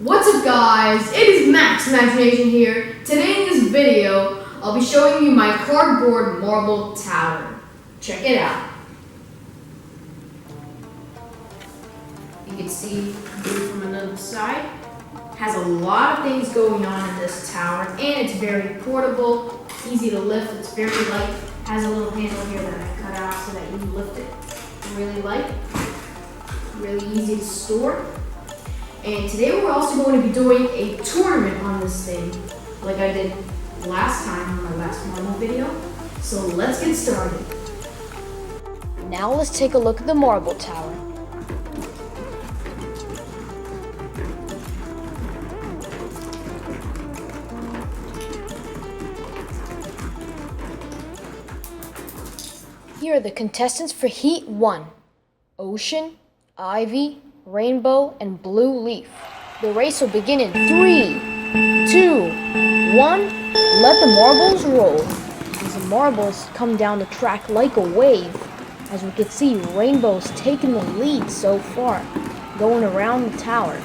What's up guys, it is Max Imagination here. Today in this video, I'll be showing you my cardboard marble tower. Check it out. You can see it from another side. Has a lot of things going on in this tower, and it's very portable, easy to lift, it's very light. Has a little handle here that I cut out so that you can lift it really light, really easy to store. And today we're also going to be doing a tournament on this thing, like I did last time in my last marble video. So let's get started. Now let's take a look at the marble tower. Here are the contestants for Heat 1. Ocean, Ivy, Rainbow, and Blue Leaf. The race will begin in 3, 2, 1. Let the marbles roll. As the marbles come down the track like a wave, as we can see, Rainbow's taking the lead so far, going around the tower.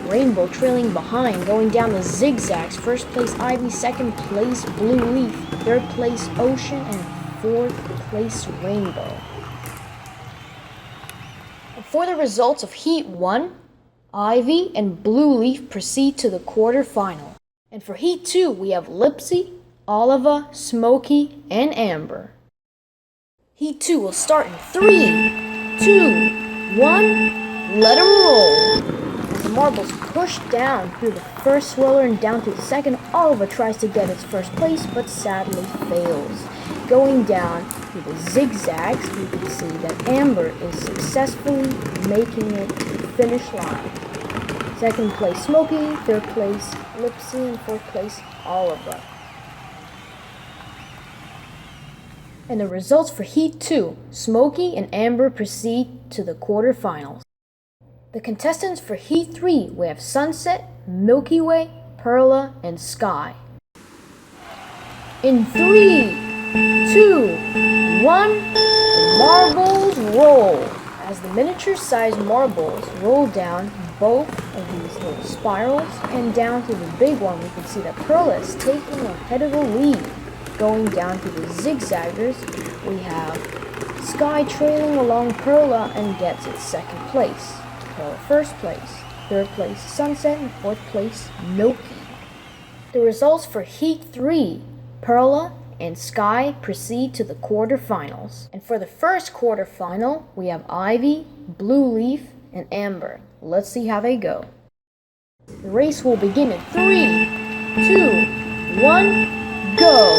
Rainbow trailing behind, going down the zigzags. First place Ivy, second place Blue Leaf, third place Ocean, and fourth place Rainbow. For the results of Heat 1, Ivy and Blue Leaf proceed to the quarterfinal. And for Heat 2, we have Lipsy, Oliva, Smokey, and Amber. Heat 2 will start in 3, 2, 1, let them roll. As the marbles push down through the first swirler and down to the second, Oliva tries to get its first place, but sadly fails. Going down through the zigzags, you can see that Amber is successfully making it to the finish line. Second place Smokey, third place Lipsy, and fourth place Oliva. And the results for Heat 2, Smokey and Amber proceed to the quarterfinals. The contestants for Heat 3, we have Sunset, Milky Way, Perla, and Sky. In 3, 2, 1, the marbles roll. As the miniature-sized marbles roll down both of these little spirals and down to the big one, we can see that Perla is taking a head of the lead. Going down to the zigzaggers, we have Sky trailing along Perla and gets its second place. Perla first place, third place Sunset, and fourth place Milky. The results for Heat 3, Perla and Sky proceed to the quarterfinals. And for the first quarterfinal, we have Ivy, Blue Leaf, and Amber. Let's see how they go. The race will begin in 3, 2, 1, go!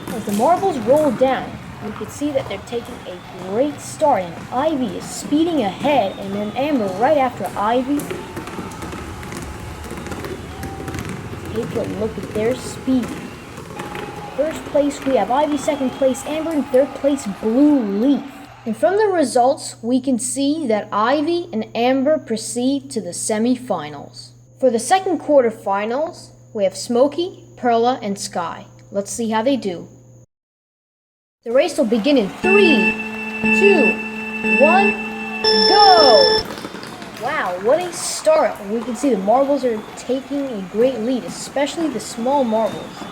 As the marbles roll down, you can see that they're taking a great start, and Ivy is speeding ahead, and then Amber right after Ivy. Take a look at their speed. First place we have Ivy, second place Amber, and third place Blue Leaf. And from the results, we can see that Ivy and Amber proceed to the semifinals. For the second quarterfinals, we have Smokey, Perla, and Sky. Let's see how they do. The race will begin in 3, 2, 1, go! Wow, what a start. We can see the marbles are taking a great lead, especially the small marbles.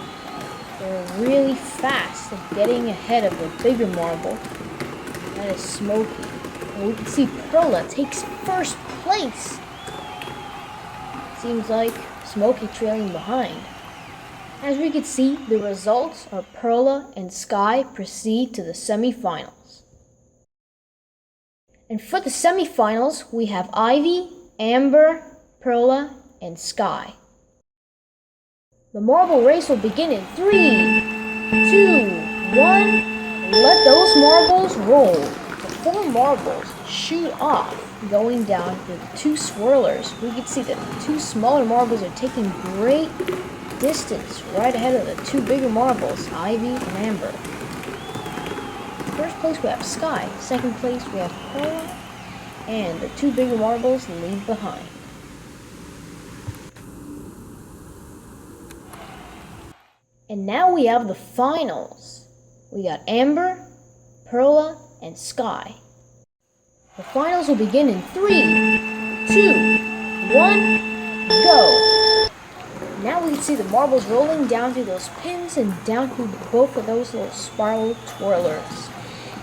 They're really fast at getting ahead of the bigger marble. That is Smokey. And we can see Perla takes first place. Seems like Smokey trailing behind. As we can see, the results are Perla and Sky proceed to the semifinals. And for the semifinals, we have Ivy, Amber, Perla, and Sky. The marble race will begin in 3, 2, 1, let those marbles roll. The 4 marbles shoot off, going down to the 2 swirlers. We can see that the 2 smaller marbles are taking great distance right ahead of the 2 bigger marbles, Ivy and Amber. First place we have Sky, second place we have Perla, and the 2 bigger marbles leave behind. And now we have the finals. We got Amber, Perla, and Sky. The finals will begin in 3, 2, 1, go. Now we can see the marbles rolling down through those pins and down through both of those little spiral twirlers.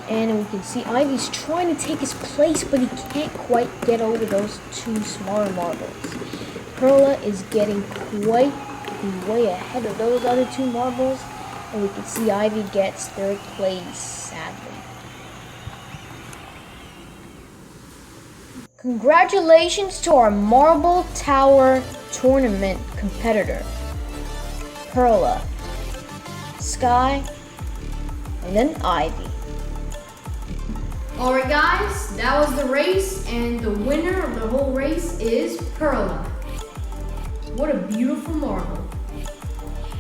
And we can see Ivy's trying to take his place, but he can't quite get over those two smaller marbles. Perla is getting quite way ahead of those other two marbles, and we can see Ivy gets third place, sadly. Congratulations to our Marble Tower Tournament competitor, Perla, Sky, and then Ivy. Alright guys, that was the race, and the winner of the whole race is Perla. What a beautiful marble.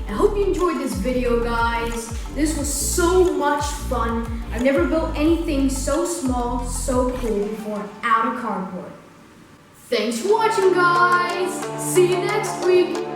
I hope you enjoyed this video, guys. This was so much fun. I've never built anything so small, so cool before out of cardboard. Thanks for watching, guys. See you next week.